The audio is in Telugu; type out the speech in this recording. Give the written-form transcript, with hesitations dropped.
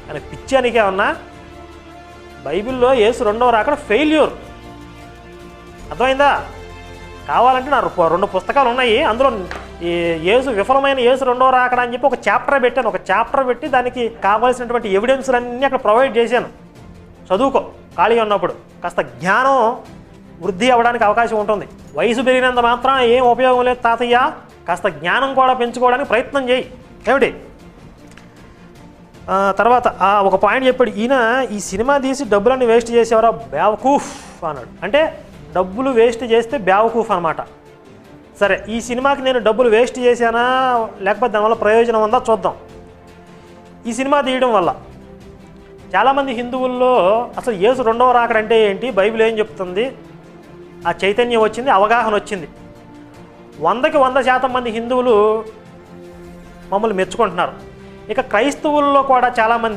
ఆయన పిచ్చానికే ఉన్నా బైబిల్లో యేసు రెండవ రాకడ ఫెయిల్యూర్. అర్థమైందా? కావాలంటే నా 2 పుస్తకాలు ఉన్నాయి, అందులో ఈ యేసు విఫలమైన యేసు రెండవ రాకడ అని చెప్పి ఒక చాప్టర్ పెట్టాను. ఒక చాప్టర్ పెట్టి దానికి కావాల్సినటువంటి ఎవిడెన్స్లన్నీ అక్కడ ప్రొవైడ్ చేశాను. చదువుకో ఖాళీ ఉన్నప్పుడు. కాస్త జ్ఞానం వృద్ధి అవ్వడానికి అవకాశం ఉంటుంది. వయసు పెరిగినంత మాత్రం ఏం ఉపయోగం లేదు తాతయ్య, కాస్త జ్ఞానం కూడా పెంచుకోవడానికి ప్రయత్నం చేయి. ఏమిటి తర్వాత ఒక పాయింట్ చెప్పాడు ఈయన, ఈ సినిమా తీసి డబ్బులన్నీ వేస్ట్ చేసేవారా బేవకూఫ్ అన్నాడు. అంటే డబ్బులు వేస్ట్ చేస్తే బేవకూఫ్ అనమాట. సరే, ఈ సినిమాకి నేను డబ్బులు వేస్ట్ చేశానా లేకపోతే దానివల్ల ప్రయోజనం ఉందా చూద్దాం. ఈ సినిమా తీయడం వల్ల చాలామంది హిందువుల్లో అసలు యేసు రెండవ రాకడ అంటే ఏంటి, బైబిల్ ఏం చెప్తుంది, ఆ చైతన్యం వచ్చింది, అవగాహన వచ్చింది. 100కి 100% మంది హిందువులు మమ్మల్ని మెచ్చుకుంటున్నారు. ఇక క్రైస్తవుల్లో కూడా చాలామంది